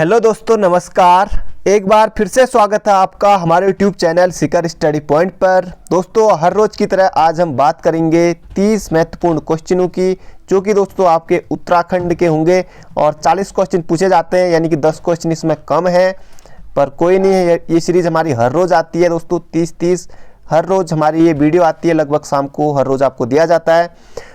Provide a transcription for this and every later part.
Hello दोस्तों, नमस्कार। एक बार फिर से स्वागत है आपका हमारे YouTube channel Sikar study point पर। दोस्तों, हर रोज़ की तरह आज हम बात करेंगे 30 महत्वपूर्ण क्वेश्चनों की, जो कि दोस्तों आपके उत्तराखंड के होंगे और 40 क्वेश्चन पूछे जाते हैं, यानी कि 10 क्वेश्चन इसमें कम है। पर कोई नहीं है, ये सीरीज़ हमारी हर रोज़ आती है दोस्तों। 30 हर रोज़ हमारी ये वीडियो आती है, लगभग शाम को हर रोज़ आपको दिया जाता है।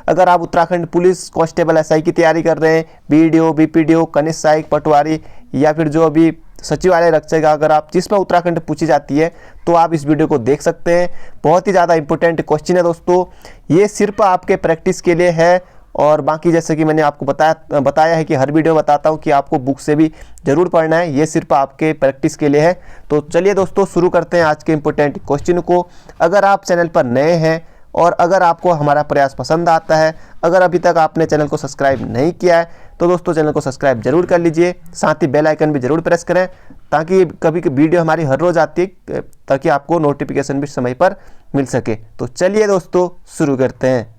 अगर आप उत्तराखंड पुलिस कांस्टेबल एसआई की तैयारी कर रहे हैं, बीडीओ, बीपीडीओ, कनिष्ठ सहायक, पटवारी या फिर जो अभी सचिवालय रक्षक, अगर आप जिसमें उत्तराखंड पूछी जाती है तो आप इस वीडियो को देख सकते हैं। बहुत ही ज़्यादा इंपॉर्टेंट क्वेश्चन है दोस्तों। ये सिर्फ आपके प्रैक्टिस के लिए है, और बाकी जैसे कि मैंने आपको बताया है कि हर वीडियो में बताता हूँ कि आपको बुक से भी ज़रूर पढ़ना है। ये सिर्फ आपके प्रैक्टिस के लिए है। तो चलिए दोस्तों, शुरू करते हैं आज के इंपॉर्टेंट क्वेश्चन को। अगर आप चैनल पर नए हैं और अगर आपको हमारा प्रयास पसंद आता है, अगर अभी तक आपने चैनल को सब्सक्राइब नहीं किया है तो दोस्तों चैनल को सब्सक्राइब जरूर कर लीजिए। साथ ही बेल आइकन भी जरूर प्रेस करें, ताकि कभी वीडियो हमारी हर रोज़ आती है, ताकि आपको नोटिफिकेशन भी समय पर मिल सके। तो चलिए दोस्तों, शुरू करते हैं।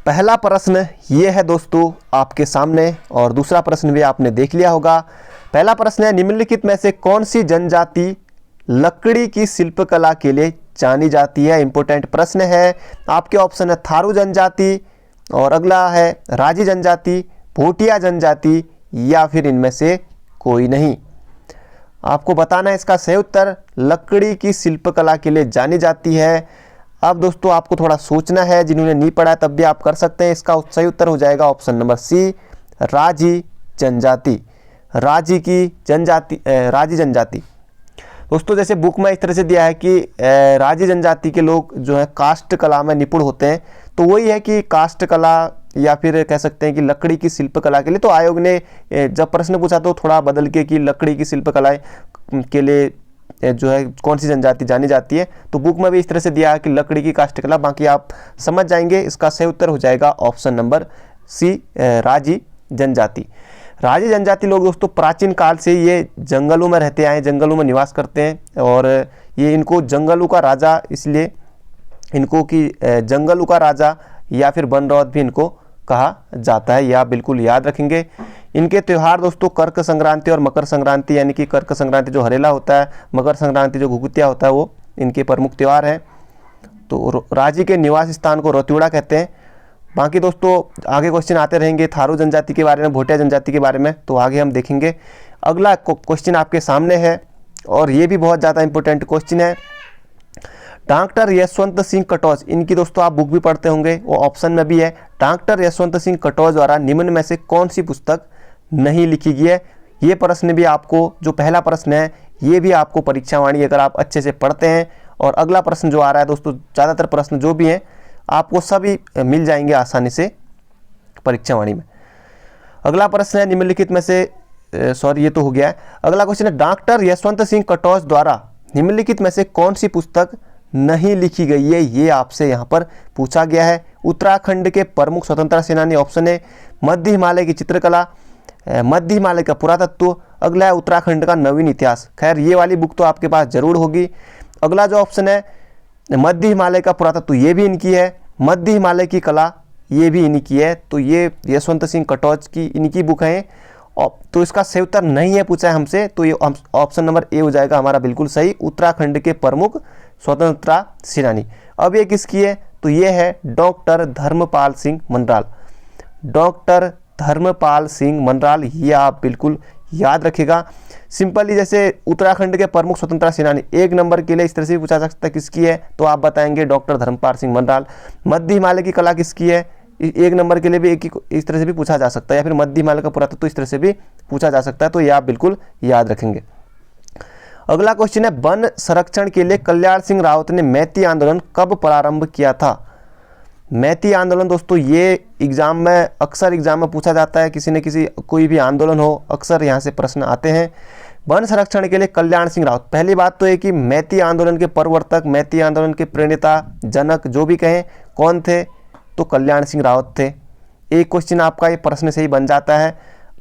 पहला प्रश्न ये है दोस्तों आपके सामने, और दूसरा प्रश्न भी आपने देख लिया होगा। पहला प्रश्न है, निम्नलिखित में से कौन सी जनजाति लकड़ी की शिल्पकला के लिए जानी जाती है? इंपॉर्टेंट प्रश्न है। आपके ऑप्शन है थारू जनजाति, और अगला है राजी जनजाति, भोटिया जनजाति, या फिर इनमें से कोई नहीं। आपको बताना है इसका सही उत्तर। लकड़ी की शिल्पकला के लिए जानी जाती है। अब दोस्तों आपको थोड़ा सोचना है, जिन्होंने नहीं पढ़ा है तब भी आप कर सकते हैं। इसका सही उत्तर हो जाएगा ऑप्शन नंबर सी, राजी जनजाति। राजी जनजाति। दोस्तों जैसे बुक में इस तरह से दिया है कि राजी जनजाति के लोग जो है काष्ठ कला में निपुण होते हैं। तो वही है कि काष्ठ कला या फिर कह सकते हैं कि लकड़ी की शिल्पकला के लिए। तो आयोग ने जब प्रश्न पूछा तो थोड़ा बदल के कि लकड़ी की शिल्पकला के लिए जो है कौन सी जनजाति जानी जाती है, तो बुक में भी इस तरह से दिया है कि लकड़ी की काष्ठकला। बाकी आप समझ जाएंगे। इसका सही उत्तर हो जाएगा ऑप्शन नंबर सी, राजी जनजाति। राजी जनजाति लोग दोस्तों प्राचीन काल से ये जंगलों में रहते आए, जंगलों में निवास करते हैं, और ये इनको जंगलों का राजा, इसलिए इनको कि जंगलों का राजा या फिर बनरौत भी इनको कहा जाता है। यह आप बिल्कुल याद रखेंगे। इनके त्यौहार दोस्तों कर्क संक्रांति और मकर संक्रांति, यानी कि कर्क संक्रांति जो हरेला होता है, मकर संक्रांति जो घुघुतिया होता है, वो इनके प्रमुख त्यौहार हैं। तो राजी के निवास स्थान को रतुड़ा कहते हैं। बाकी दोस्तों आगे क्वेश्चन आते रहेंगे थारू जनजाति के बारे में, भोटिया जनजाति के बारे में, तो आगे हम देखेंगे। अगला क्वेश्चन आपके सामने है, और ये भी बहुत ज़्यादा इंपॉर्टेंट क्वेश्चन है। डॉक्टर यशवंत सिंह कटोच, इनकी दोस्तों आप बुक भी पढ़ते होंगे, वो ऑप्शन में भी है। डॉक्टर यशवंत सिंह कटोच द्वारा निम्न में से कौन सी पुस्तक नहीं लिखी गई है? ये प्रश्न भी आपको, जो पहला प्रश्न है ये भी आपको परीक्षावाणी अगर आप अच्छे से पढ़ते हैं, और अगला प्रश्न जो आ रहा है दोस्तों, ज़्यादातर प्रश्न जो भी हैं आपको सभी मिल जाएंगे आसानी से परीक्षावाणी में। अगला प्रश्न है, निम्नलिखित में से ये तो हो गया है। अगला क्वेश्चन है, डॉक्टर यशवंत सिंह कटोच द्वारा निम्नलिखित में से कौन सी पुस्तक नहीं लिखी गई है? ये आपसे यहाँ पर पूछा गया है। उत्तराखंड के प्रमुख स्वतंत्रता सेनानी, ऑप्शन है मध्य हिमालय की चित्रकला, मध्य हिमालय का पुरातत्व, अगला है उत्तराखंड का नवीन इतिहास। खैर ये वाली बुक तो आपके पास जरूर होगी। अगला जो ऑप्शन है मध्य हिमालय का पुरातत्व, ये भी इनकी है। मध्य हिमालय की कला, ये भी इनकी है। तो ये यशवंत सिंह कटोच की इनकी बुक है। तो इसका सही उत्तर नहीं है पूछा है हमसे, तो ये ऑप्शन नंबर ए हो जाएगा हमारा बिल्कुल सही, उत्तराखंड के प्रमुख स्वतंत्रता सेनानी। अब ये किसकी है? तो ये है डॉक्टर धर्मपाल सिंह मनराल। डॉक्टर धर्मपाल सिंह मनराल, ये आप बिल्कुल याद रखिएगा। सिंपली जैसे उत्तराखंड के प्रमुख स्वतंत्रता सेनानी, एक नंबर के लिए इस तरह से भी पूछा जा सकता है किसकी है, तो आप बताएंगे डॉक्टर धर्मपाल सिंह मनराल। मध्य हिमालय की कला किसकी है, एक नंबर के लिए भी इस तरह से भी पूछा जा सकता है, या फिर मध्य हिमालय का पुरातत्व तो इस तरह से भी पूछा जा सकता है। तो ये आप बिल्कुल याद रखेंगे। अगला क्वेश्चन है, वन संरक्षण के लिए कल्याण सिंह रावत ने मैती आंदोलन कब प्रारंभ किया था? मैती आंदोलन दोस्तों ये एग्जाम में, अक्सर एग्जाम में पूछा जाता है। किसी न किसी कोई भी आंदोलन हो, अक्सर यहाँ से प्रश्न आते हैं। वन संरक्षण के लिए कल्याण सिंह रावत, पहली बात तो है कि मैती आंदोलन के प्रवर्तक, मैती आंदोलन के प्रणेता, जनक जो भी कहें, कौन थे? तो कल्याण सिंह रावत थे। एक क्वेश्चन आपका ये प्रश्न से ही बन जाता है।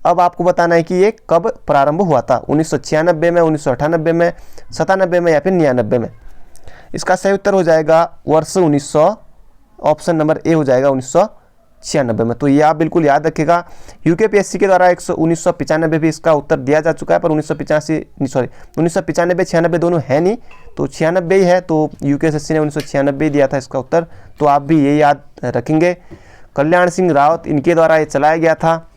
अब आपको बताना है कि ये कब प्रारंभ हुआ था, 1996 में, 1998 में, 97 में, या फिर 99 में। इसका सही उत्तर हो जाएगा वर्ष 1900, ऑप्शन नंबर ए हो जाएगा 1996। 1996 में। तो ये आप बिल्कुल याद रखिएगा। यूकेपीएससी के द्वारा 1995 भी इसका उत्तर दिया जा चुका है, पर 1995 96 दोनों है नहीं, तो 96 ही है। तो यूकेएससी ने 1996 दिया था इसका उत्तर, तो आप भी ये याद रखेंगे। कल्याण सिंह रावत इनके द्वारा ये चलाया गया था।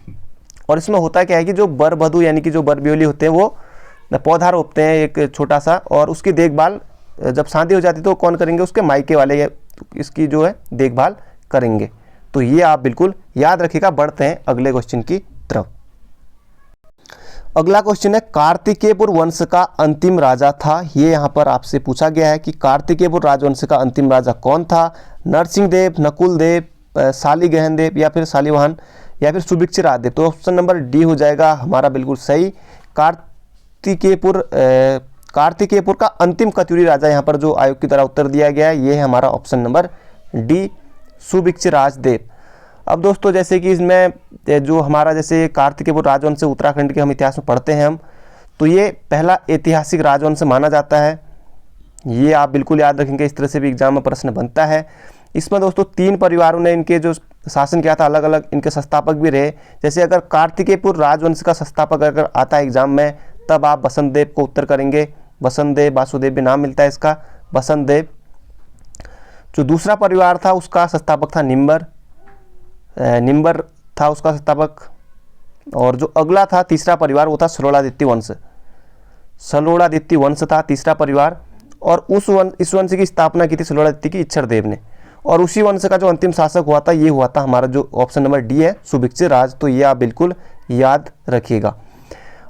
और इसमें होता क्या है कि जो बर वधू यानी कि जो बर ब्योली होते हैं वो पौधा रोपते हैं एक छोटा सा, और उसकी देखभाल जब शादी हो जाती है तो कौन करेंगे, उसके मायके वाले इसकी जो है देखभाल करेंगे। तो ये आप बिल्कुल याद रखिएगा। बढ़ते हैं अगले क्वेश्चन की तरफ। अगला क्वेश्चन है कार्तिकेयपुर वंश का अंतिम राजा था। ये यहाँ पर आपसे पूछा गया है कि कार्तिकेयपुर राजवंश का अंतिम राजा कौन था। नरसिंह देव, नकुल देव, शालिग्राहन देव या फिर शालिवाहन या फिर सुभिक्षिराज देव। तो ऑप्शन नंबर डी हो जाएगा हमारा बिल्कुल सही। कार्तिकेयपुर का अंतिम कत्यूरी राजा यहाँ पर जो आयोग की तरह उत्तर दिया गया है, ये है हमारा ऑप्शन नंबर डी, सुभिक्षिराज देव। अब दोस्तों जैसे कि इसमें जो हमारा जैसे कार्तिकेयपुर राजवंश उत्तराखंड के हम इतिहास में पढ़ते हैं हम, तो ये पहला ऐतिहासिक राजवंश माना जाता है। ये आप बिल्कुल याद रखेंगे, इस तरह से भी एग्जाम में प्रश्न बनता है। इसमें दोस्तों 3 परिवारों ने इनके जो शासन किया था, अलग अलग इनके संस्थापक भी रहे। जैसे अगर कार्तिकेयपुर राजवंश का संस्थापक अगर आता है एग्जाम में, तब आप बसंत देव को उत्तर करेंगे। बसंत देव, वासुदेव भी नाम मिलता है इसका, बसंत देव। जो दूसरा परिवार था उसका संस्थापक था निम्बर, निम्बर था उसका संस्थापक। और जो अगला था तीसरा परिवार वो था सलोड़ादित्य वंश, सलोड़ादित्य वंश था तीसरा परिवार। और इस वंश की स्थापना की थी सलोड़ादित्य की इच्छर देव ने। और उसी वंश का जो अंतिम शासक हुआ था ये हुआ था हमारा जो ऑप्शन नंबर डी है, सुभिक्षिराज। तो ये आप बिल्कुल याद रखिएगा।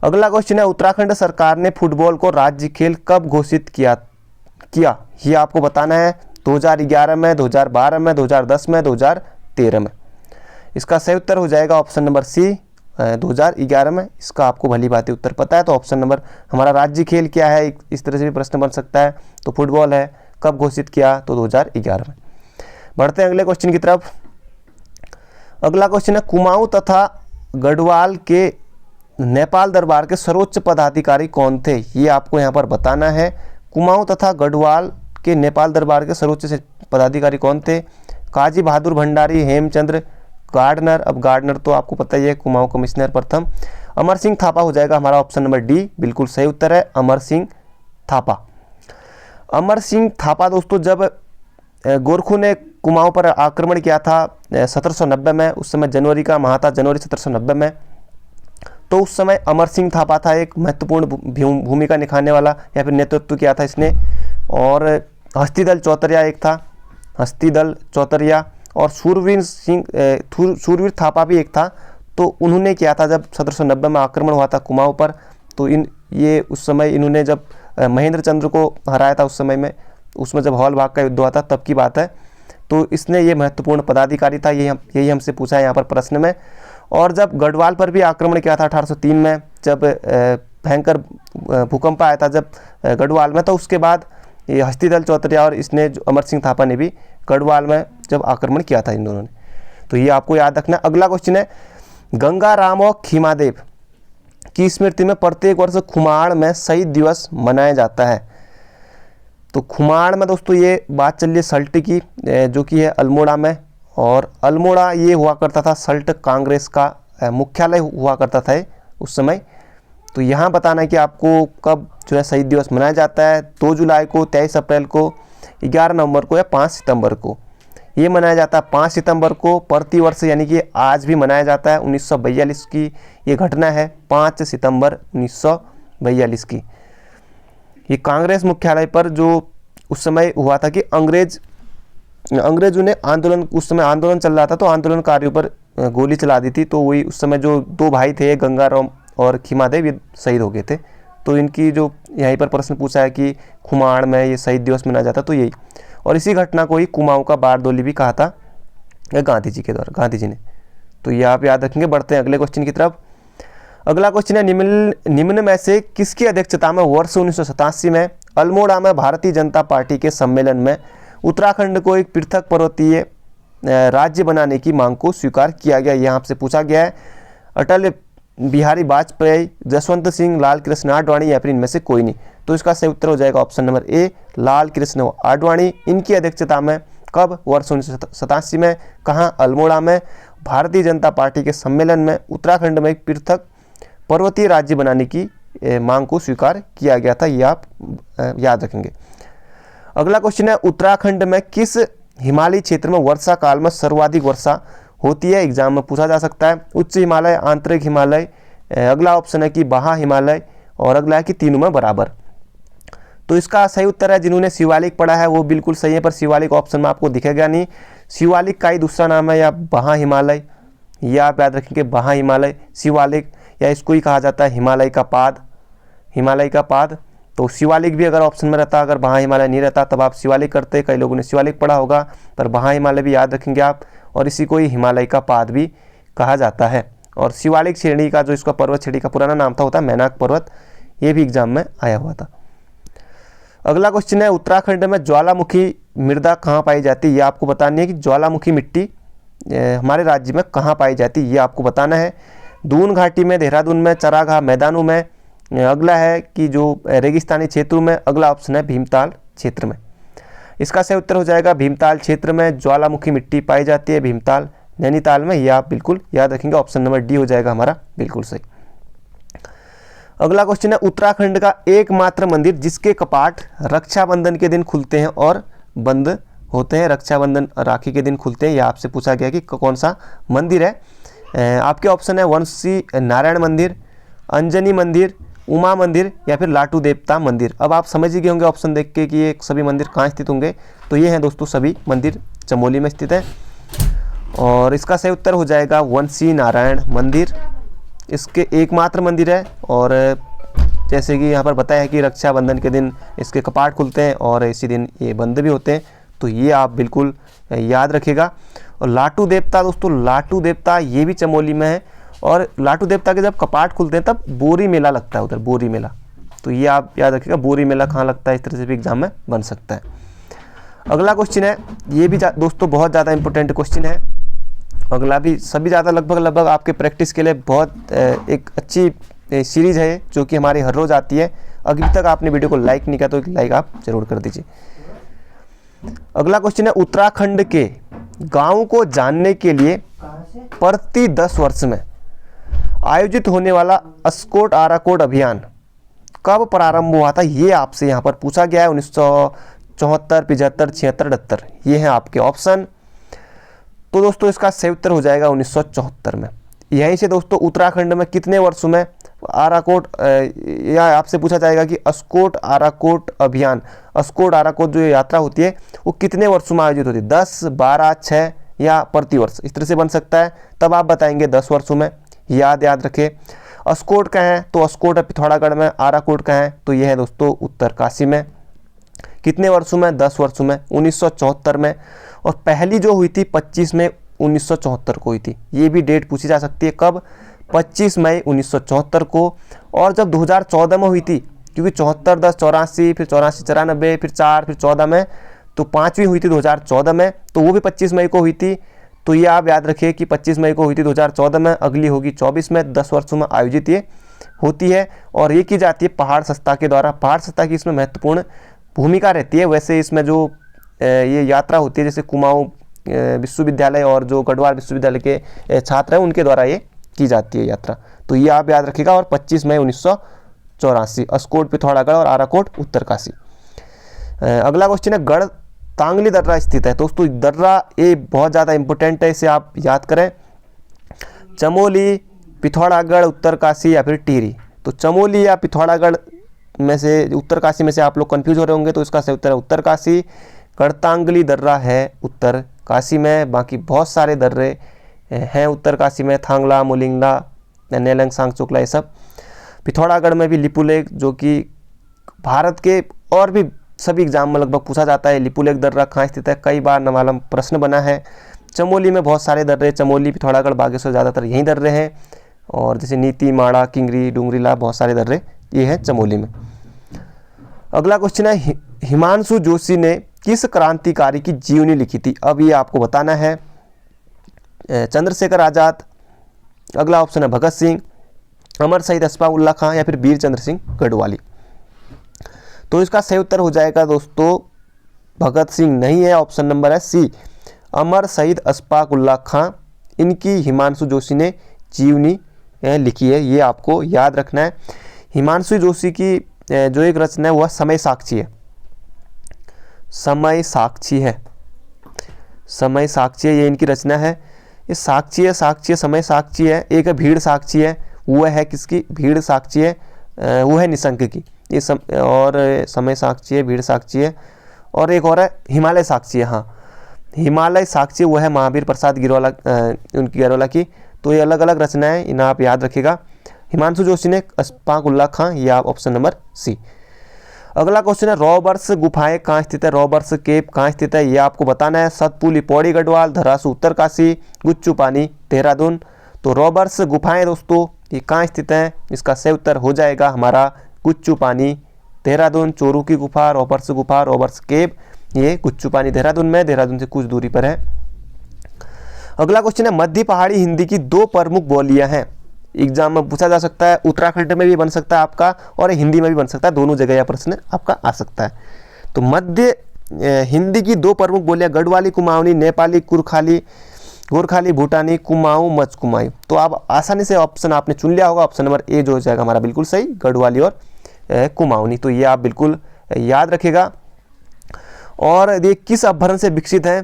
अगला क्वेश्चन है उत्तराखंड सरकार ने फुटबॉल को राज्य खेल कब घोषित किया ये आपको बताना है। 2011 में, 2012 में, 2010 में, 2013 में। इसका सही उत्तर हो जाएगा ऑप्शन नंबर सी, 2011 में। इसका आपको भली बात उत्तर पता है, तो ऑप्शन नंबर हमारा राज्य खेल क्या है, इस तरह से भी प्रश्न बन सकता है। तो फुटबॉल है, कब घोषित किया, तो 2011 में। बढ़ते हैं अगले क्वेश्चन की तरफ। अगला क्वेश्चन है कुमाऊं तथा गढ़वाल के नेपाल दरबार के सर्वोच्च पदाधिकारी कौन थे, ये आपको यहाँ पर बताना है। कुमाऊं तथा गढ़वाल के नेपाल दरबार के सर्वोच्च पदाधिकारी कौन थे। काजी बहादुर भंडारी, हेमचंद्र गार्डनर। अब गार्डनर तो आपको पता ही है, कुमाऊं कमिश्नर प्रथम। अमर सिंह थापा हो जाएगा हमारा ऑप्शन नंबर डी, बिल्कुल सही उत्तर है अमर सिंह थापा। अमर सिंह थापा दोस्तों जब गोरखों ने कुमाऊं पर आक्रमण किया था 1790 में, उस समय जनवरी का माह था, जनवरी 1790 में। तो उस समय अमर सिंह थापा था एक महत्वपूर्ण भूमिका निभाने वाला, या फिर नेतृत्व किया था इसने। और हस्तीदल चौतरिया एक था, हस्तीदल चौतरिया। और सूरवीर थापा भी एक था। तो उन्होंने किया था जब 1790 में आक्रमण हुआ था कुमाऊं पर, तो ये उस समय इन्होंने जब महेंद्र चंद्र को हराया था उस समय में, उसमें जब हौल भाग का युद्ध हुआ था तब की बात है। तो इसने ये महत्वपूर्ण पदाधिकारी था, यही हमसे पूछा है यहाँ पर प्रश्न में। और जब गढ़वाल पर भी आक्रमण किया था 1803 में, जब भयंकर भूकंप आया था जब गढ़वाल में, तो उसके बाद ये हस्तीदल चौतरिया और इसने अमर सिंह थापा ने भी गढ़वाल में जब आक्रमण किया था इन दोनों ने। तो ये आपको याद रखना। अगला क्वेश्चन है गंगाराम और खीमादेव की स्मृति में प्रत्येक वर्ष खुमाड़ में शहीद दिवस मनाया जाता है। तो खुमाड़ में दोस्तों ये बात चल रही है सल्ट की, जो कि है अल्मोड़ा में। और अल्मोड़ा ये हुआ करता था सल्ट कांग्रेस का मुख्यालय हुआ करता था उस समय। तो यहाँ बताना है कि आपको कब जो है शहीद दिवस मनाया जाता है। 2 जुलाई को, 23 अप्रैल को, 11 नवंबर को या 5 सितंबर को ये मनाया जाता है। 5 सितंबर को प्रतिवर्ष यानी कि आज भी मनाया जाता है। 1942 की ये घटना है, 5 सितंबर 1942 की। ये कांग्रेस मुख्यालय पर जो उस समय हुआ था कि अंग्रेजों ने आंदोलन, उस समय आंदोलन चल रहा था, तो आंदोलनकारियों पर गोली चला दी थी। तो वही उस समय जो 2 भाई थे गंगाराम और खीमादेव, ये शहीद हो गए थे। तो इनकी जो यहीं पर प्रश्न पूछा है कि खुमाड़ में ये शहीद दिवस मनाया जाता, तो यही। और इसी घटना को ही कुमाऊं का बारडोली भी कहा था गांधी जी के द्वारा, गांधी जी ने। तो ये आप याद रखेंगे। बढ़ते हैं अगले क्वेश्चन की तरफ। अगला क्वेश्चन है निम्न में से किसकी अध्यक्षता में वर्ष 1987 में अल्मोड़ा में भारतीय जनता पार्टी के सम्मेलन में उत्तराखंड को एक पृथक पर्वतीय राज्य बनाने की मांग को स्वीकार किया गया। यहाँ आपसे पूछा गया है अटल बिहारी वाजपेयी, जसवंत सिंह, लाल कृष्ण आडवाणी या फिर इनमें से कोई नहीं। तो इसका सही उत्तर हो जाएगा ऑप्शन नंबर ए, लाल कृष्ण आडवाणी। इनकी अध्यक्षता में कब, वर्ष 1987 में, कहाँ, अल्मोड़ा में। भारतीय जनता पार्टी के सम्मेलन में उत्तराखंड में एक पृथक पर्वतीय राज्य बनाने की मांग को स्वीकार किया गया था। ये आप याद रखेंगे। अगला क्वेश्चन है, उत्तराखंड में किस हिमालयी क्षेत्र में वर्षा काल में सर्वाधिक वर्षा होती है? एग्जाम में पूछा जा सकता है। उच्च हिमालय, आंतरिक हिमालय, अगला ऑप्शन है कि बाह्य हिमालय, और अगला है कि तीनों में बराबर। तो इसका सही उत्तर है, जिन्होंने शिवालिक पढ़ा है वो बिल्कुल सही है, पर शिवालिक ऑप्शन में आपको दिखेगा नहीं। शिवालिक का ही दूसरा नाम है या बाह्य हिमालय, यह आप याद रखेंगे, बाह्य हिमालय शिवालिक, या इसको ही कहा जाता है हिमालय का पाद, हिमालय का पाद। तो शिवालिक भी अगर ऑप्शन में रहता, अगर बाह्य हिमालय नहीं रहता तब आप शिवालिक करते। कई लोगों ने शिवालिक पढ़ा होगा, पर बाह्य हिमालय भी याद रखेंगे आप, और इसी को ही हिमालय का पाद भी कहा जाता है। और शिवालिक श्रेणी का जो इसका पर्वत श्रेणी का पुराना नाम था होता है मैनाक पर्वत। ये भी एग्जाम में आया हुआ था। अगला क्वेश्चन है, उत्तराखंड में ज्वालामुखी मृदा कहाँ पाई जाती है? ये आपको बतानी है कि ज्वालामुखी मिट्टी हमारे राज्य में कहाँ पाई जाती है, ये आपको बताना है। दून घाटी में, देहरादून में, चरागाह मैदानों में, अगला है कि जो रेगिस्तानी क्षेत्रों में, अगला ऑप्शन है भीमताल क्षेत्र में। इसका सही उत्तर हो जाएगा भीमताल क्षेत्र में ज्वालामुखी मिट्टी पाई जाती है, भीमताल नैनीताल में। ये आप बिल्कुल याद रखेंगे, ऑप्शन नंबर डी हो जाएगा हमारा बिल्कुल सही। अगला क्वेश्चन है, उत्तराखंड का एकमात्र मंदिर जिसके कपाट रक्षाबंधन के दिन खुलते हैं और बंद होते हैं, रक्षाबंधन राखी के दिन खुलते हैं, यह आपसे पूछा गया कि कौन सा मंदिर है। आपके ऑप्शन है वंशी नारायण मंदिर, अंजनी मंदिर, उमा मंदिर, या फिर लाटू देवता मंदिर। अब आप समझ ही गए होंगे ऑप्शन देख के कि ये सभी मंदिर कहाँ स्थित होंगे। तो ये हैं दोस्तों सभी मंदिर चमोली में स्थित है, और इसका सही उत्तर हो जाएगा वंशी नारायण मंदिर। इसके एकमात्र मंदिर है, और जैसे कि यहाँ पर बताया है कि रक्षाबंधन के दिन इसके कपाट खुलते हैं और इसी दिन ये बंद भी होते हैं। तो ये आप बिल्कुल याद रखिएगा। और लाटू देवता दोस्तों, लाटू देवता ये भी चमोली में है, और लाटू देवता के जब कपाट खुलते हैं तब बोरी मेला लगता है उधर, बोरी मेला। तो ये आप याद रखिएगा, बोरी मेला कहाँ लगता है, इस तरह से भी एग्जाम में बन सकता है। अगला क्वेश्चन है, ये भी दोस्तों बहुत ज़्यादा इंपॉर्टेंट क्वेश्चन है। अगला भी सभी ज़्यादा लगभग आपके प्रैक्टिस के लिए बहुत एक अच्छी सीरीज़ है जो कि हमारी हर रोज़ आती है। अभी तक आपने वीडियो को लाइक नहीं किया तो एक लाइक आप जरूर कर दीजिए। अगला क्वेश्चन है, उत्तराखंड के गाँव को जानने के लिए प्रति 10 वर्ष में आयोजित होने वाला अस्कोट आराकोट अभियान कब प्रारंभ हुआ था? ये आपसे यहाँ पर पूछा गया है। 1974, 75, 76, 78, ये हैं आपके ऑप्शन। तो दोस्तों इसका सही उत्तर हो जाएगा 1974 में। यहीं से दोस्तों उत्तराखंड में कितने वर्षों में आराकोट, या आपसे पूछा जाएगा कि अस्कोट आराकोट अभियान, अस्कोट आराकोट जो यात्रा होती है वो कितने वर्षों में आयोजित होती है? 10, 12, 6 या प्रति वर्ष, इस तरह से बन सकता है। तब आप बताएंगे 10 वर्षों में। याद रखें। अस्कोट का है तो अस्कोट है पिथौरागढ़ में, आराकोट का है तो यह है दोस्तों उत्तरकाशी में। कितने वर्षों में? 10 वर्षों में, 1974 में। और पहली जो हुई थी 25 मई 1974 को हुई थी। ये भी डेट पूछी जा सकती है, कब? 25 मई 1974 को। और जब 2014 में हुई थी, क्योंकि 74, 10, 84, फिर 84, 94, फिर 4, फिर 14 में, तो 5वीं हुई थी 2014 में, तो वो भी 25 मई को हुई थी। तो ये आप याद रखिए कि 25 मई को हुई थी 2014 में, अगली होगी 24 में। 10 वर्षों में आयोजित ये होती है, और ये की जाती है पहाड़ संस्था के द्वारा। पहाड़ संस्था की इसमें महत्वपूर्ण भूमिका रहती है। वैसे इसमें जो ये यात्रा होती है, जैसे कुमाऊं विश्वविद्यालय और जो गढ़वाल विश्वविद्यालय के छात्र हैं उनके द्वारा ये की जाती है यात्रा। तो ये आप याद रखिएगा। और 25 मई 1984, अस्कोट पिथौरागढ़ और आराकोट उत्तरकाशी। अगला क्वेश्चन है, गढ़ तांगली दर्रा स्थित है। दोस्तों दर्रा ये बहुत ज़्यादा इंपॉर्टेंट है, इसे आप याद करें। चमोली, पिथौरागढ़, उत्तरकाशी या फिर टिहरी। तो चमोली या पिथौरागढ़ में से, उत्तरकाशी में से आप लोग कंफ्यूज हो रहे होंगे, तो इसका सही उत्तर है उत्तरकाशी। गढ़तांगली दर्रा है उत्तरकाशी में। बाकी बहुत सारे दर्रे हैं उत्तरकाशी में, थांगला, मोलिंगला, नेलंग, सांगचोकला, ये सब। पिथौरागढ़ में भी लिपुलेख, जो कि भारत के और भी सभी एग्जाम में लगभग पूछा जाता है। लिपुलेख दर्रा कहाँ स्थित है, कई बार नमालम प्रश्न बना है। चमोली में बहुत सारे दर्रे, चमोली, पिथौरागढ़, बागेश्वर, ज़्यादातर यहीं दर्रे हैं। और जैसे नीति, माड़ा, किंगरी, डूंगरीला, बहुत सारे दर्रे ये हैं चमोली में। अगला क्वेश्चन है, हिमांशु जोशी ने किस क्रांतिकारी की जीवनी लिखी थी? अब ये आपको बताना है। चंद्रशेखर आज़ाद, अगला ऑप्शन है भगत सिंह, अमर शहीद अशफाक उल्लाह खां या फिर वीर चंद्र सिंह गढ़वाली। तो इसका सही उत्तर हो जाएगा दोस्तों भगत सिंह नहीं है, ऑप्शन नंबर है सी, अमर शहीद अशफाक उल्लाह खां। इनकी हिमांशु जोशी ने जीवनी लिखी है, ये आपको याद रखना है। हिमांशु जोशी की जो एक रचना है वह समय साक्षी है, समय साक्षी है, समय साक्षी है, ये इनकी रचना है। ये साक्षी है, साक्षी है, समय साक्षी है। एक है भीड़ साक्षी है, वह है किसकी? भीड़ साक्षी है, वो है निशंक की। ये और समय साक्षी है, भीड़ साक्षी है, और एक और है हिमालय साक्षी है। हाँ, हिमालय साक्षी वह है महावीर प्रसाद गिरोला, उनकी गिरोला की। तो ये अलग अलग रचनाएं, इन्हें आप याद रखिएगा। हिमांशु जोशी ने अशफाक उल्लाह खां, ये आप ऑप्शन नंबर सी। अगला क्वेश्चन है रॉबर्ट्स गुफाएं कहाँ स्थित है? रॉबर्ट्स केव कहाँ स्थित है? ये आपको बताना है। सतपुली पौड़ी गढ़वाल, धरासू उत्तरकाशी, गुच्चू पानी देहरादून। तो रॉबर्ट्स गुफाएं दोस्तों ये कहाँ स्थित है? इसका सही उत्तर हो जाएगा हमारा गुच्चू पानी देहरादून। चोरू की गुफा, रॉबर्ट्स गुफा, रॉबर्ट्स केव, ये गुच्चू पानी देहरादून में, देहरादून से कुछ दूरी पर है। अगला क्वेश्चन है मध्य पहाड़ी हिंदी की 2 प्रमुख बोलियां हैं। एग्जाम में पूछा जा सकता है, उत्तराखंड में भी बन सकता है आपका, और हिंदी में भी बन सकता है, दोनों जगह यह प्रश्न आपका आ सकता है। तो मध्य हिंदी की 2 प्रमुख बोलियां गढ़वाली कुमाऊनी, नेपाली कुरखाली, गोरखाली, भूटानी, कुमाऊं, मचकुमाई। तो आप आसानी से ऑप्शन आपने चुन लिया होगा, ऑप्शन नंबर ए जो हो जाएगा हमारा बिल्कुल सही, गढ़वाली और कुमाऊनी। तो ये आप बिल्कुल याद रखिएगा। और ये किस अभ्यारण्य से विकसित है?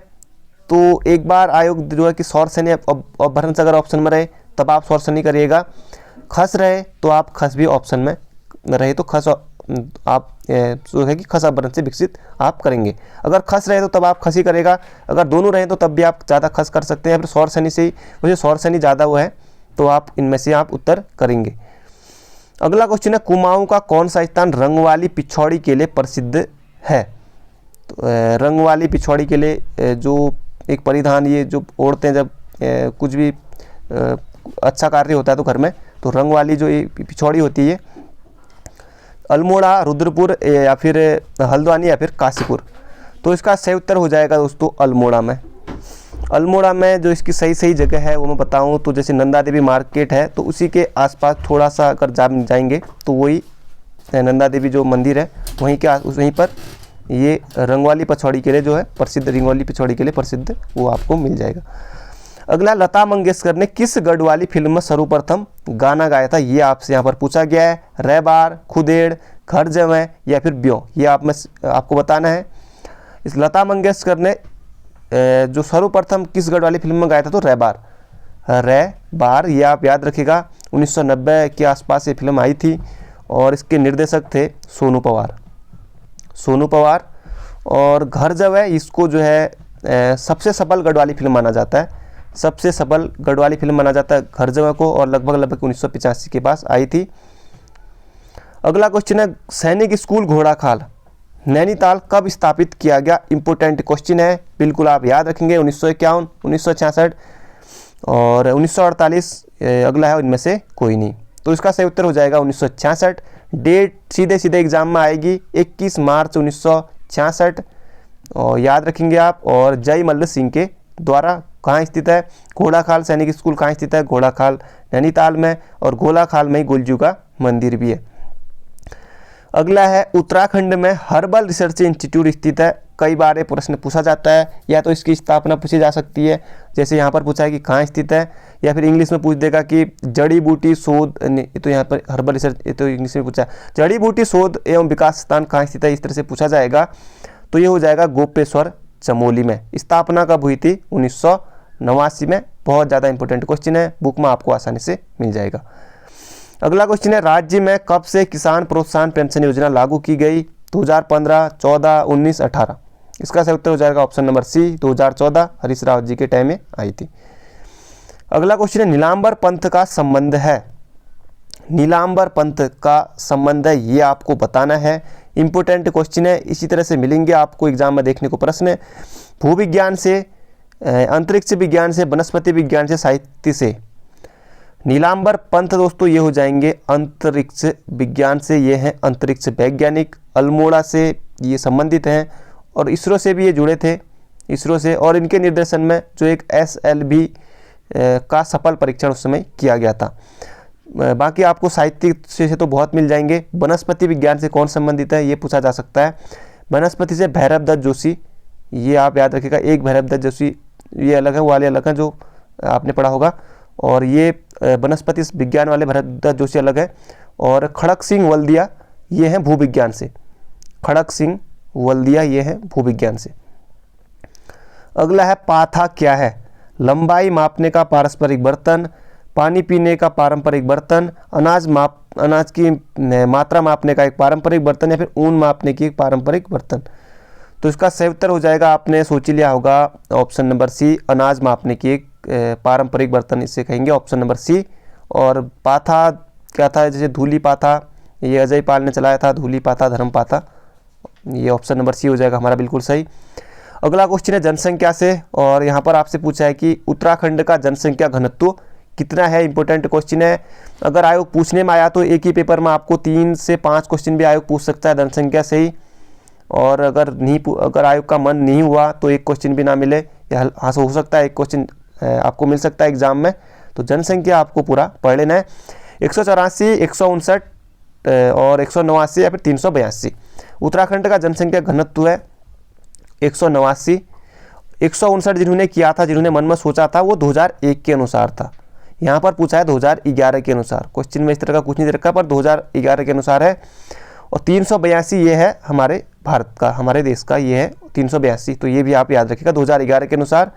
तो एक बार आयोग जो है कि सौरसेनी अभ्यारण्य से अगर ऑप्शन में रहे तब आप सौरसेनी करिएगा, खस रहे तो आप खस भी ऑप्शन में रहे तो खस आप जो है कि खस अभ्यारण्य से विकसित आप करेंगे। अगर खस रहे तो तब आप खसी करेगा, अगर दोनों रहे तो तब भी आप ज़्यादा खस कर सकते हैं। फिर सौरसेनी से ही, वैसे सौरसेनी ज़्यादा वो है तो आप इनमें से आप उत्तर करेंगे। अगला क्वेश्चन है कुमाऊं का कौन सा स्थान रंगवाली पिछौड़ी के लिए प्रसिद्ध है? तो रंगवाली पिछौड़ी के लिए जो एक परिधान ये जो ओढ़ते हैं जब कुछ भी अच्छा कार्य होता है तो घर में, तो रंग वाली जो ये पिछौड़ी होती है, अल्मोड़ा, रुद्रपुर या फिर हल्द्वानी या फिर काशीपुर। तो इसका सही उत्तर हो जाएगा दोस्तों अल्मोड़ा में। अल्मोड़ा में जो इसकी सही जगह है वो मैं बताऊं तो जैसे नंदा देवी मार्केट है तो उसी के आसपास थोड़ा सा अगर जाएंगे तो वही नंदा देवी जो मंदिर है वहीं पर ये रंगवाली पिछौड़ी के लिए जो है प्रसिद्ध, रंगवाली पिछौड़ी के लिए प्रसिद्ध वो आपको मिल जाएगा। अगला लता मंगेशकर ने किस गढ़वाली फिल्म में सर्वप्रथम गाना गाया था? ये आपसे यहाँ पर पूछा गया है। रैबार, खुदेड़, घर जमै या फिर ब्यों, ये आपको बताना है। इस लता मंगेशकर ने जो सर्वप्रथम किस गढ़वाली फिल्म में गाया था? तो रैबार, ये आप याद रखिएगा। 1990 के आसपास ये फिल्म आई थी और इसके निर्देशक थे सोनू पवार। और घर जबै इसको जो है सबसे सफल गढ़वाली फिल्म माना जाता है, सबसे सफल गढ़वाली फिल्म माना जाता है घर जबै को, और लगभग 1985 के पास आई थी। अगला क्वेश्चन है सैनिक स्कूल घोड़ाखाल नैनीताल कब स्थापित किया गया? इंपोर्टेंट क्वेश्चन है, बिल्कुल आप याद रखेंगे। 1951, 1966 और 1948 अगला है, इनमें से कोई नहीं। तो इसका सही उत्तर हो जाएगा 1966। डेट सीधे एग्जाम में आएगी 21 मार्च 1966 और याद रखेंगे आप। और जय मल्ल सिंह के द्वारा कहाँ स्थित है? घोड़ाखाल सैनिक स्कूल कहाँ स्थित है? घोड़ाखाल नैनीताल में, और घोड़ाखाल में ही गुलजू का मंदिर भी है। अगला है उत्तराखंड में हर्बल रिसर्च इंस्टीट्यूट स्थित है। कई बार ये प्रश्न पूछा जाता है, या तो इसकी स्थापना पूछी जा सकती है, जैसे यहाँ पर पूछा है कि कहाँ स्थित है, या फिर इंग्लिश में पूछ देगा कि जड़ी बूटी शोध, तो यहाँ पर हर्बल रिसर्च, ये तो इंग्लिश में पूछा जड़ी बूटी शोध एवं विकास स्थान कहाँ स्थित है, इस तरह से पूछा जाएगा। तो ये हो जाएगा गोपेश्वर चमोली में। स्थापना कब हुई थी? 1989 में। बहुत ज़्यादा इंपॉर्टेंट क्वेश्चन है, बुक में आपको आसानी से मिल जाएगा। अगला क्वेश्चन है राज्य में कब से किसान प्रोत्साहन पेंशन योजना लागू की गई? 2015, 14, 19, 18। इसका सही उत्तर हो जाएगा option number C, 2014, Harish Rawat ji के टाइम में आई थी। अगला क्वेश्चन है नीलांबर पंथ का संबंध है। नीलांबर पंथ का संबंध है, ये आपको बताना है। इंपोर्टेंट क्वेश्चन है, इसी तरह से मिलेंगे आपको एग्जाम में देखने को प्रश्न। भूविज्ञान से, अंतरिक्ष विज्ञान से, वनस्पति विज्ञान से, साहित्य से। नीलांबर पंथ दोस्तों ये हो जाएंगे अंतरिक्ष विज्ञान से, ये हैं अंतरिक्ष वैज्ञानिक। अल्मोड़ा से ये संबंधित हैं और इसरो से भी ये जुड़े थे, इसरो से। और इनके निर्देशन में जो एक SLV का सफल परीक्षण उस समय किया गया था। बाकी आपको साहित्य से तो बहुत मिल जाएंगे। वनस्पति विज्ञान से कौन संबंधित है, ये पूछा जा सकता है। वनस्पति से भैरव दत्त जोशी, ये आप याद रखिएगा। एक भैरव दत्त जोशी ये अलग है, वो वाले अलग हैं, जो आपने पढ़ा होगा। और ये वनस्पति विज्ञान वाले भरद्वाज जोशी अलग है, और खड़क सिंह वल्दिया ये हैं भूविज्ञान से। खड़क सिंह वल्दिया ये हैं भूविज्ञान से। अगला है पाथा क्या है? लंबाई मापने का पारस्परिक बर्तन, पानी पीने का पारंपरिक बर्तन, अनाज की मात्रा मापने का एक पारंपरिक बर्तन, या फिर ऊन मापने की एक पारंपरिक बर्तन। तो इसका सही उत्तर हो जाएगा, आपने सोच ही लिया होगा, ऑप्शन नंबर सी, अनाज मापने की एक पारंपरिक बर्तन इसे कहेंगे, ऑप्शन नंबर सी। और पाथा क्या था? जैसे धूली पाथा, ये अजय पाल ने चलाया था, धूली पाथा, धर्म पाथा, ये ऑप्शन नंबर सी हो जाएगा हमारा बिल्कुल सही। अगला क्वेश्चन है जनसंख्या से, और यहाँ पर आपसे पूछा है कि उत्तराखंड का जनसंख्या घनत्व कितना है। इंपॉर्टेंट क्वेश्चन है। अगर आयोग पूछने में आया तो एक ही पेपर में आपको 3 से 5 क्वेश्चन भी आयोग पूछ सकता है जनसंख्या से ही, और अगर आयोग का मन नहीं हुआ तो एक क्वेश्चन भी ना मिले, या हाँ हो सकता है एक क्वेश्चन आपको मिल सकता है एग्जाम में। तो जनसंख्या आपको पूरा पढ़ लेना है। 184, 159 और 189 या फिर 382। उत्तराखंड का जनसंख्या घनत्व है 189। 159 जिन्होंने किया था, जिन्होंने मन में सोचा था, वो 2001 के अनुसार था। यहाँ पर पूछा है 2011 के अनुसार, क्वेश्चन में इस तरह का कुछ नहीं दे रखा, पर 2011 के अनुसार है। और 382 ये है हमारे भारत का, हमारे देश का ये है 382। तो ये भी आप याद रखिएगा 2011 के अनुसार।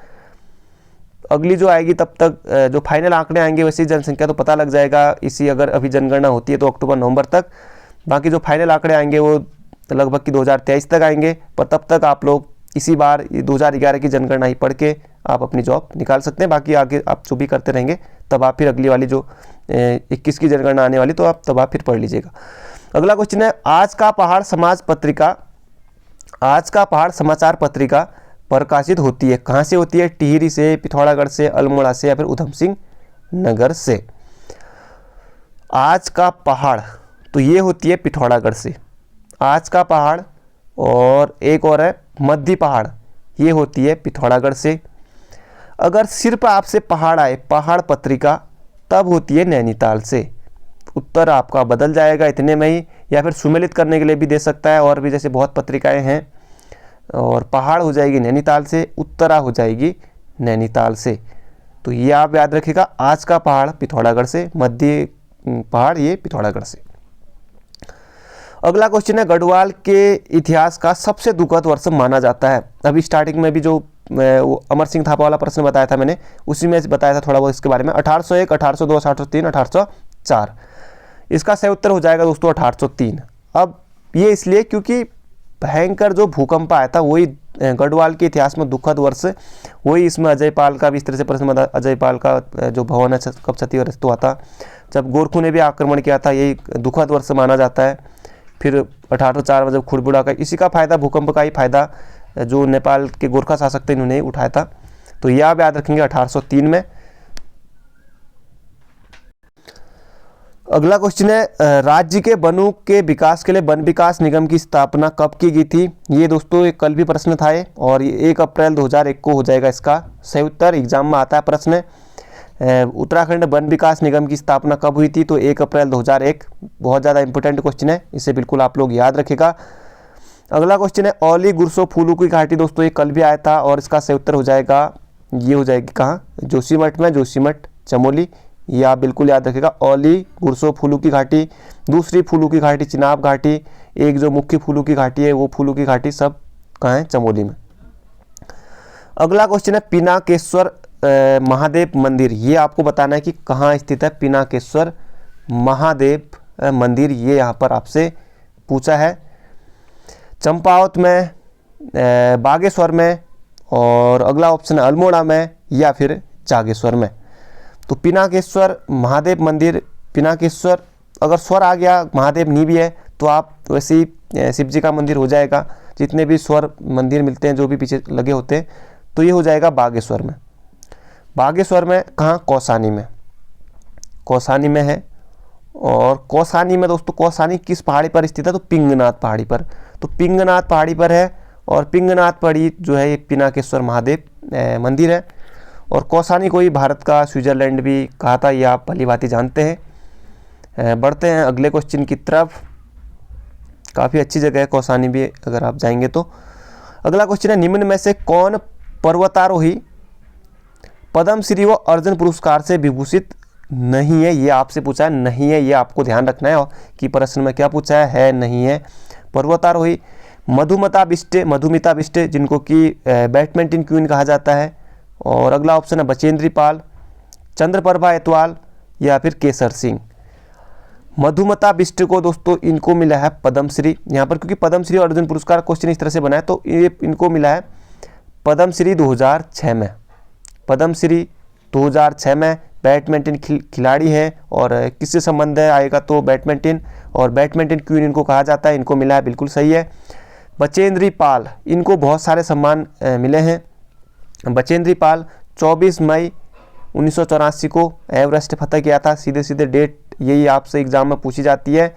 अगली जो आएगी तब तक जो फाइनल आंकड़े आएंगे वैसी जनसंख्या तो पता लग जाएगा इसी, अगर अभी जनगणना होती है तो अक्टूबर नवंबर तक। बाकी जो फाइनल आंकड़े आएंगे वो लगभग कि 2023 तक आएंगे, पर तब तक आप लोग इसी बार 2011 की जनगणना ही पढ़ के आप अपनी जॉब निकाल सकते हैं। बाकी आगे आप जो भी करते रहेंगे तब आप फिर अगली वाली जो 21 की जनगणना आने वाली, तो आप तब आप फिर पढ़ लीजिएगा। अगला क्वेश्चन है आज का पहाड़ समाचार पत्रिका प्रकाशित होती है, कहाँ से होती है? टिहरी से, पिथौरागढ़ से, अल्मोड़ा से, या फिर उधम सिंह नगर से। आज का पहाड़ तो ये होती है पिथौरागढ़ से, आज का पहाड़। और एक और है मध्य पहाड़, ये होती है पिथौरागढ़ से। अगर सिर्फ आपसे पहाड़ आए, पहाड़ पत्रिका, तब होती है नैनीताल से। उत्तर आपका बदल जाएगा इतने में ही, या फिर सुमेलित करने के लिए भी दे सकता है, और भी जैसे बहुत पत्रिकाएं हैं। और पहाड़ हो जाएगी नैनीताल से, उत्तरा हो जाएगी नैनीताल से। तो ये आप याद रखिएगा, आज का पहाड़ पिथौरागढ़ से, मध्य पहाड़ ये पिथौरागढ़ से। अगला क्वेश्चन है गढ़वाल के इतिहास का सबसे दुखद वर्ष माना जाता है। अभी स्टार्टिंग में भी जो अमर सिंह थापा वाला प्रश्न बताया था मैंने, उसी में बताया था थोड़ा बहुत इसके बारे में। 1801, 1802, 1803, 1804। इसका सही उत्तर हो जाएगा दोस्तों 1803। अब ये इसलिए क्योंकि भयंकर जो भूकंप आया था वही गढ़वाल के इतिहास में दुखद वर्ष, वही इसमें अजय पाल का भी इस तरह से प्रश्न बता, अजय पाल का जो भवन है कब क्षतिग्रस्त हुआ था, जब गोरखों ने भी आक्रमण किया था, यही दुखद वर्ष माना जाता है। फिर 1804 में जब खुड़बुड़ा का, इसी का फायदा, भूकंप का ही फायदा जो नेपाल के गोरखा शासक थे इन्होंने ही उठाया था। तो यह आप याद रखेंगे 1803 में। अगला क्वेश्चन है राज्य के वनों के विकास के लिए वन विकास निगम की स्थापना कब की गई थी? ये दोस्तों एक कल भी प्रश्न था और ये 1 अप्रैल 2001 को हो जाएगा इसका सही उत्तर। एग्जाम में आता है प्रश्न, उत्तराखंड वन विकास निगम की स्थापना कब हुई थी? तो 1 अप्रैल 2001। बहुत ज़्यादा इंपॉर्टेंट क्वेश्चन है, इसे बिल्कुल आप लोग याद रखेगा। अगला क्वेश्चन है ओली गुरसो फूलू की घाटी, दोस्तों ये कल भी आया था और इसका सही उत्तर हो जाएगा, ये हो जाएगी कहाँ? जोशीमठ में, जोशीमठ चमोली, ये आप बिल्कुल याद रखेगा। ओली गुरसो फूलू की घाटी, दूसरी फूलू की घाटी चिनाब घाटी, एक जो मुख्य फूलू की घाटी है वो फूलू की घाटी, सब कहाँ है? चमोली में। अगला क्वेश्चन है पिनाकेश्वर महादेव मंदिर, ये आपको बताना है कि कहाँ स्थित है पिनाकेश्वर महादेव मंदिर, ये यहाँ पर आपसे पूछा है। चंपावत में, बागेश्वर में, और अगला ऑप्शन है अल्मोड़ा में या फिर जागेश्वर में। तो पिनाकेश्वर महादेव मंदिर, पिनाकेश्वर अगर स्वर आ गया, महादेव नहीं भी है तो आप वैसे ही शिव जी का मंदिर हो जाएगा। जितने भी स्वर मंदिर मिलते हैं जो भी पीछे लगे होते हैं, तो ये हो जाएगा बागेश्वर में। बागेश्वर में कहाँ? कौसानी में, कौसानी में है। और कौसानी में दोस्तों, कौसानी किस पहाड़ी पर स्थित है? तो पिंगनाथ पहाड़ी पर, तो पिंगनाथ पहाड़ी पर है। और पिंगनाथ पहाड़ी जो है ये पिनाकेश्वर महादेव मंदिर है। और कौसानी को ही भारत का स्विट्जरलैंड भी कहा था, ये आप भली भांति जानते हैं। बढ़ते हैं अगले क्वेश्चन की तरफ। काफ़ी अच्छी जगह है कौसानी भी, अगर आप जाएंगे तो। अगला क्वेश्चन है निम्न में से कौन पद्मश्री व अर्जुन पुरस्कार से विभूषित नहीं है, ये आपसे पूछा है, नहीं है, ये आपको ध्यान रखना है कि प्रश्न में क्या पूछा है नहीं है। पर्वतारोही मधुमिता बिष्ट जिनको कि बैडमिंटन क्वीन कहा जाता है। और अगला ऑप्शन है बचेंद्री पाल, चंद्रप्रभा एतवाल या फिर केसर सिंह। मधुमिता बिष्ट को दोस्तों इनको मिला है पद्मश्री, यहाँ पर क्योंकि पद्मश्री और अर्जुन पुरस्कार क्वेश्चन इस तरह से बना है तो ये इनको मिला है पद्मश्री 2006 में। पद्मश्री 2006 में बैडमिंटन खिलाड़ी हैं और किससे संबंध है आएगा तो बैडमिंटन, और बैडमिंटन क्वीन इनको कहा जाता है, इनको मिला है, बिल्कुल सही है। बचेंद्री पाल, इनको बहुत सारे सम्मान मिले हैं। बचेंद्री पाल 24 मई 1984 को एवरेस्ट फतह किया था, सीधे सीधे डेट यही आपसे एग्जाम में पूछी जाती है।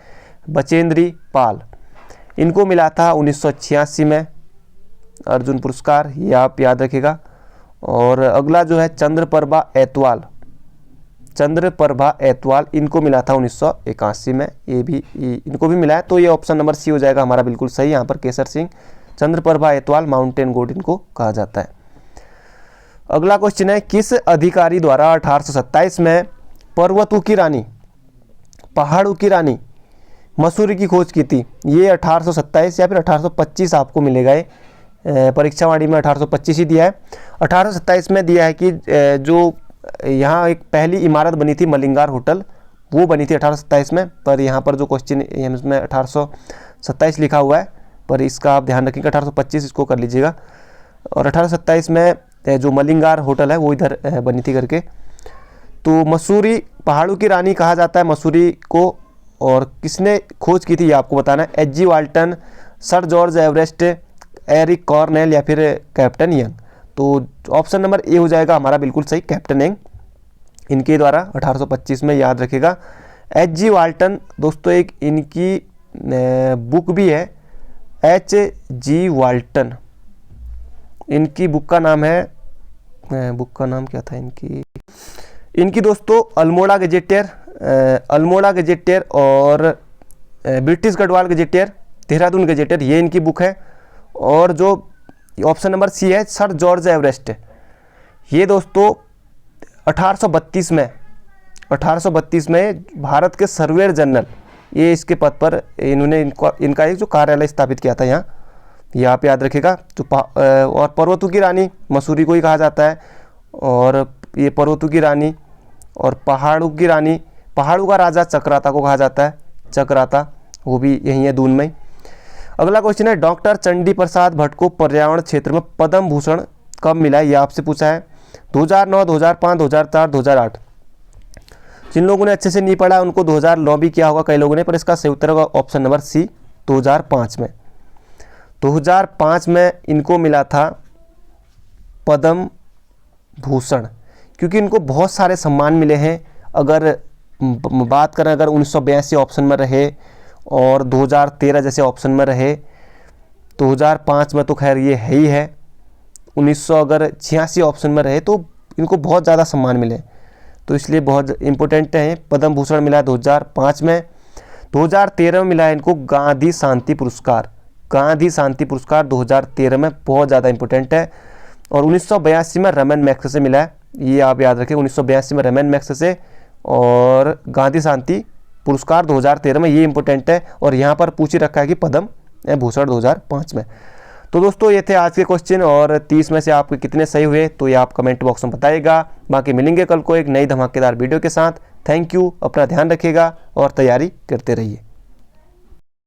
बचेंद्री पाल इनको मिला था 1986 में अर्जुन पुरस्कार, ये आप याद रखिएगा। और अगला जो है चंद्रप्रभा एतवाल इनको मिला था 1981 में, ये भी इनको भी मिला है, तो ये ऑप्शन नंबर सी हो जाएगा हमारा बिल्कुल सही। यहाँ पर केसर सिंह, चंद्रप्रभा एतवाल माउंटेन गोड इनको कहा जाता है। अगला क्वेश्चन है किस अधिकारी द्वारा 1827 में पर्वतों की रानी, पहाड़ों की रानी मसूरी की खोज की थी? ये 1827 या फिर 1825 आपको मिलेगा, ये परीक्षावाणी में 1825 ही दिया है। 1827 में दिया है कि जो यहाँ एक पहली इमारत बनी थी मलिंगार होटल, वो बनी थी 1827 में, पर यहाँ पर जो क्वेश्चन में 1827 लिखा हुआ है, पर इसका आप ध्यान रखेंगे 1825 इसको कर लीजिएगा। और 1827 में जो मलिंगार होटल है वो इधर बनी थी करके। तो मसूरी पहाड़ों की रानी कहा जाता है मसूरी को, और किसने खोज की थी ये आपको बताना है। H G. Walton, sir George Everest, Eric Cornell या फिर कैप्टन यंग। तो ऑप्शन नंबर ए हो जाएगा हमारा बिल्कुल सही, कैप्टन यंग, इनके द्वारा 1825 में, याद रखेगा। एच.जी. वाल्टन दोस्तों एक इनकी बुक भी है, एच.जी. वाल्टन, इनकी बुक का नाम है, बुक का नाम क्या था इनकी दोस्तों अल्मोड़ा गजेटियर और British Garhwal gazetteer, Dehradun gazetteer, ये इनकी बुक है। और जो ऑप्शन नंबर सी है सर जॉर्ज एवरेस्ट, ये दोस्तों 1832 में भारत के सर्वेयर जनरल, ये इसके पद पर इन्होंने इनका एक जो कार्यालय स्थापित किया था यहाँ, ये आप याद रखिएगा। तो और पर्वतों की रानी मसूरी को ही कहा जाता है, और ये पर्वतों की रानी और पहाड़ों की रानी, पहाड़ों का राजा चक्राता को कहा जाता है, चक्राता, वो भी यहीं है दून में। अगला क्वेश्चन है डॉक्टर चंडी प्रसाद भट्ट को पर्यावरण क्षेत्र में पद्म भूषण कब मिला है, ये आपसे पूछा है। 2009, 2005, 2004, 2008। जिन लोगों ने अच्छे से नहीं पढ़ा उनको 2009 भी किया होगा कई लोगों ने, पर इसका सही उत्तर होगा ऑप्शन नंबर सी 2005 में। 2005 में इनको मिला था पद्म भूषण, क्योंकि इनको बहुत सारे सम्मान मिले हैं। अगर बात करें, अगर 1982 ऑप्शन में रहे और 2013 जैसे ऑप्शन में रहे, 2005 में तो खैर ये है ही है, 1986 ऑप्शन में रहे, तो इनको बहुत ज़्यादा सम्मान मिले, तो इसलिए बहुत इम्पोर्टेंट है। पद्म भूषण मिला 2005 में। 2013 में मिला है इनको गांधी शांति पुरस्कार, 2013 में बहुत ज़्यादा इंपॉर्टेंट है। और 1982 में रमन मैक्स से मिला है, ये आप याद रखें, 1982 में रमन मैक्स से, और गांधी शांति पुरस्कार 2013 में, ये इंपॉर्टेंट है। और यहाँ पर पूछ ही रखा है कि पद्म भूषण 2005 में। तो दोस्तों ये थे आज के क्वेश्चन, और 30 में से आपके कितने सही हुए तो ये आप कमेंट बॉक्स में बताइएगा। बाकी मिलेंगे कल को एक नई धमाकेदार वीडियो के साथ। थैंक यू, अपना ध्यान रखिएगा और तैयारी करते रहिए।